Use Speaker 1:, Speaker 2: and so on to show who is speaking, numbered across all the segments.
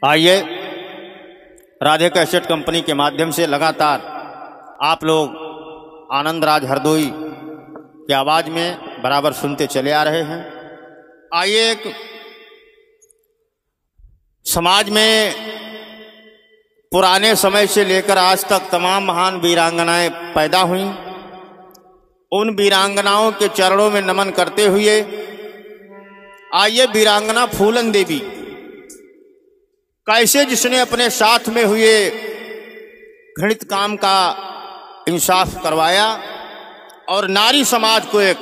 Speaker 1: आइए Radhe cassette company के माध्यम से लगातार आप लोग आनंद राज हरदोई की आवाज़ में बराबर सुनते चले आ रहे हैं। आइए एक समाज में पुराने समय से लेकर आज तक तमाम महान वीरांगनाएं पैदा हुई। उन वीरांगनाओं के चरणों में नमन करते हुए आइए वीरांगना फूलन देवी कैसे जिसने अपने साथ में हुए घृणित काम का इंसाफ करवाया और नारी समाज को एक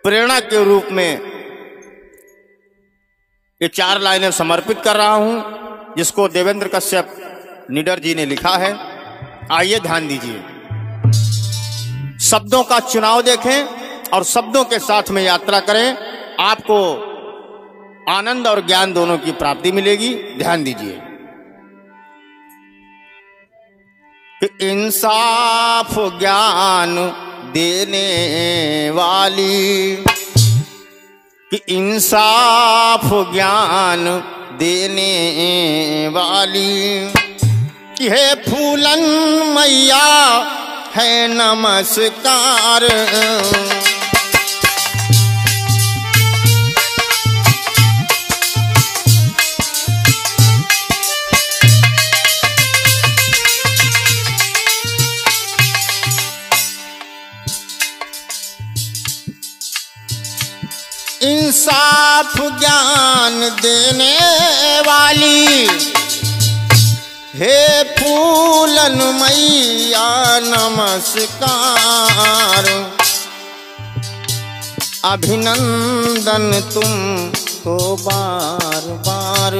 Speaker 1: प्रेरणा के रूप में ये 4 लाइनें समर्पित कर रहा हूं, जिसको देवेंद्र कश्यप निडर जी ने लिखा है। आइए ध्यान दीजिए, शब्दों का चुनाव देखें और शब्दों के साथ में यात्रा करें, आपको आनंद और ज्ञान दोनों की प्राप्ति मिलेगी। ध्यान दीजिए कि इंसाफ ज्ञान देने वाली, कि इंसाफ ज्ञान देने वाली, कि हे फूलन मैया है नमस्कार। इंसाफ ज्ञान देने वाली, हे फूलन मैया नमस्कार। अभिनंदन तुमको बार बार,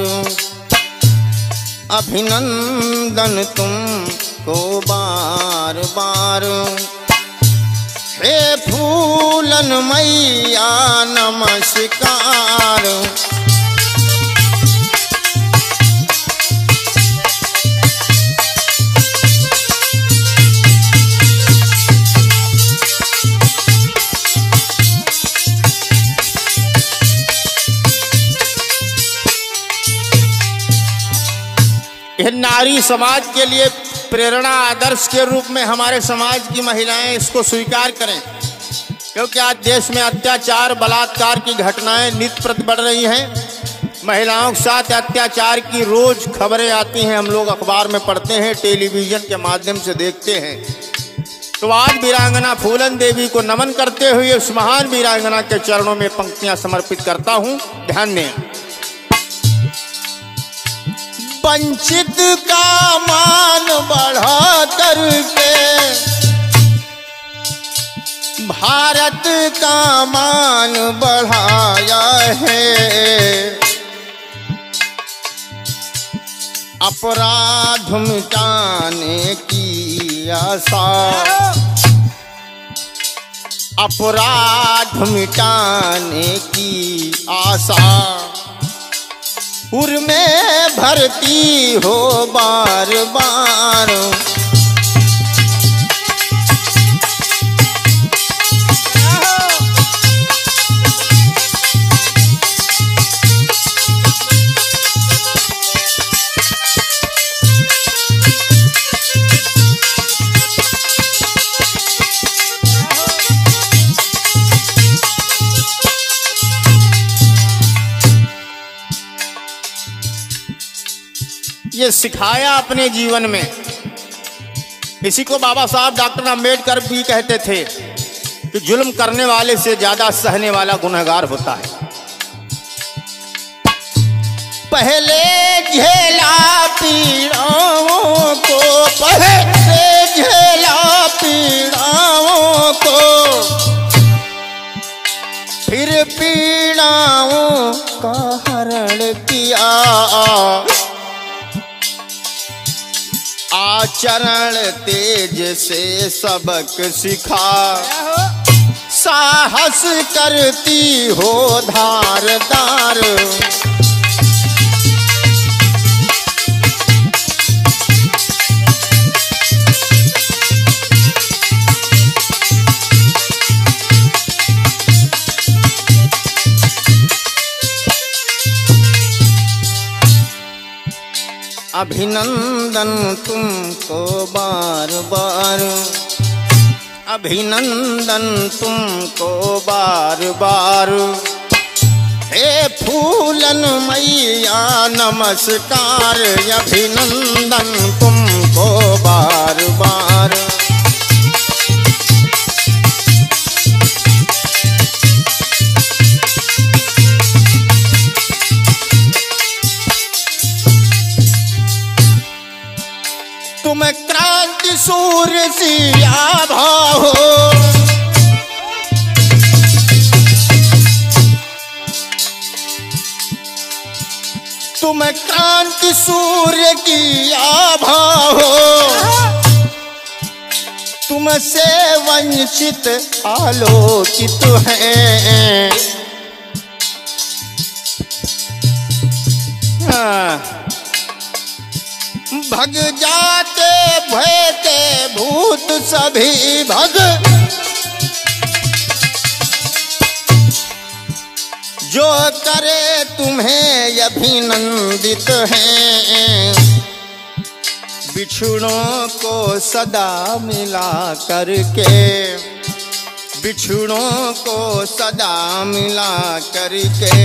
Speaker 1: अभिनंदन तुमको बार बार, हे फूलन मैया नमस्कार। यह नारी समाज के लिए प्रेरणा आदर्श के रूप में हमारे समाज की महिलाएं इसको स्वीकार करें, क्योंकि आज देश में अत्याचार बलात्कार की घटनाएं नित्य प्रति बढ़ रही हैं। महिलाओं के साथ अत्याचार की रोज खबरें आती हैं, हम लोग अखबार में पढ़ते हैं, टेलीविजन के माध्यम से देखते हैं। तो आज वीरांगना फूलन देवी को नमन करते हुए उस महान वीरांगना के चरणों में पंक्तियां समर्पित करता हूं। ध्यान दें। वंचित का मान बढ़ा करके भारत का मान बढ़ाया है, अपराध मिटाने की आशा, अपराध मिटाने की आशा, उर में भरती हो बार बार। ये सिखाया अपने जीवन में। इसी को बाबा साहब डॉक्टर अम्बेडकर भी कहते थे कि जुल्म करने वाले से ज्यादा सहने वाला गुनहगार होता है। पहले झेला पीड़ाओं को, पहले झेला पीड़ाओं को, फिर पीड़ाओं का हरण किया, आचरण तेज से सबक सिखा, साहस करती हो धारदार। अभिनंदन तुमको बार बार, अभिनंदन तुमको बार बार। हे फूलन मैया नमस्कार, अभिनंदन तुमको बार बार। तुम क्रांति सूर्य सी आभा हो, तुम क्रांति सूर्य की आभा हो, तुमसे वंचित आलोकित हैं। भग जाते भय के भूत सभी भग, जो करे तुम्हें अभिनंदित हैं। बिछुड़ों को सदा मिला करके, बिछुड़ों को सदा मिला करके,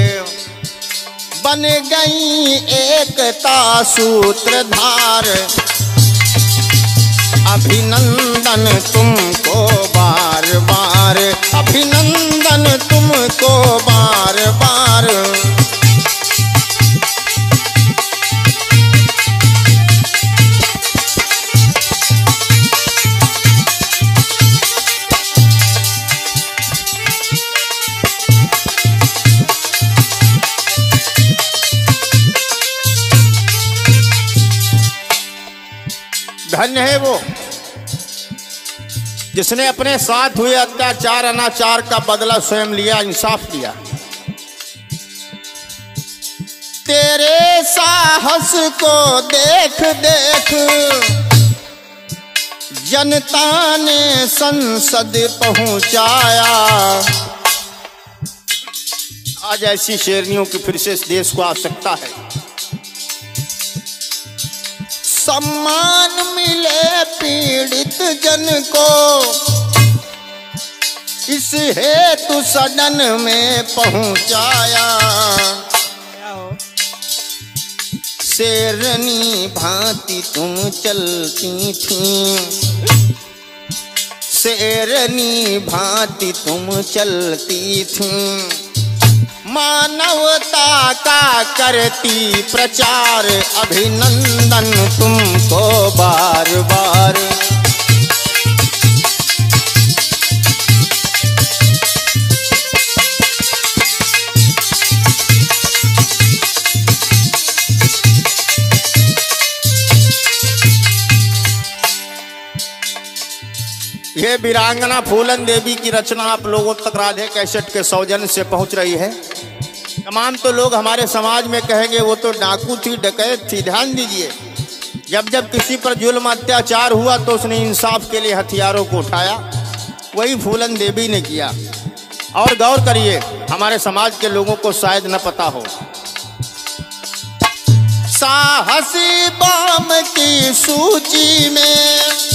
Speaker 1: बन गई एकता सूत्रधार। अभिनंदन तुमको बार बार, अभिनंदन तुमको बार बार। धन्य है वो जिसने अपने साथ हुए अत्याचार अनाचार का बदला स्वयं लिया, इंसाफ लिया। तेरे साहस को देख देख जनता ने संसद पहुंचाया। आज ऐसी शेरनियों की फिर से इस देश को आवश्यकता है। सम्मान मिले पीड़ित जन को, इस हेतु सदन में पहुंचाया। शेरनी भांति तुम चलती थी, शेरनी भांति तुम चलती थी। मानवता का करती प्रचार, अभिनंदन तुमको बार बार। ये वीरांगना फूलन देवी की रचना आप लोगों तक राधे कैसेट के सौजन्य से पहुंच रही है। तमाम तो लोग हमारे समाज में कहेंगे वो तो डाकू थी, डकैत थी। ध्यान दीजिए, जब जब किसी पर जुल्म अत्याचार हुआ तो उसने इंसाफ के लिए हथियारों को उठाया, वही फूलन देवी ने किया। और गौर करिए, हमारे समाज के लोगों को शायद न पता हो, साहसी बाम की सूची में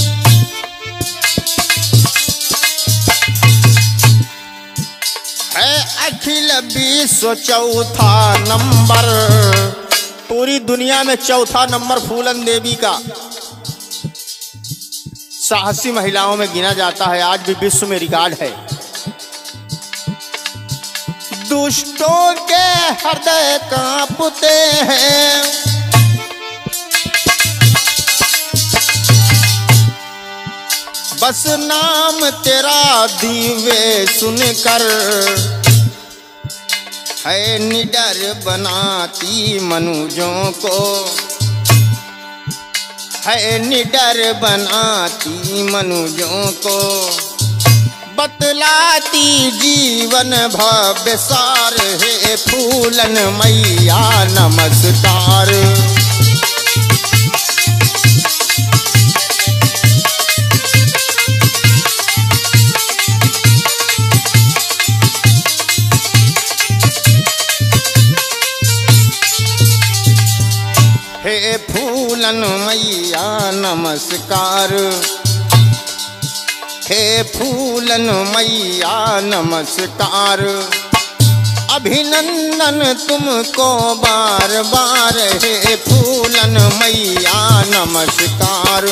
Speaker 1: अखिल विश्व चौथा नंबर। पूरी दुनिया में चौथा नंबर फूलन देवी का साहसी महिलाओं में गिना जाता है। आज भी विश्व में रिकॉर्ड है। दुष्टों के हृदय कांपते हैं, बस नाम तेरा दीवे सुनकर, है निडर बनाती मनुजों को, है निडर बनाती मनुजों को, बतलाती जीवन भव्य सार। है फूलन मैया नमस्कार। हे फूलन मैया नमस्कार, हे फूलन मैया नमस्कार। अभिनंदन तुमको बार बार, हे फूलन मैया नमस्कार।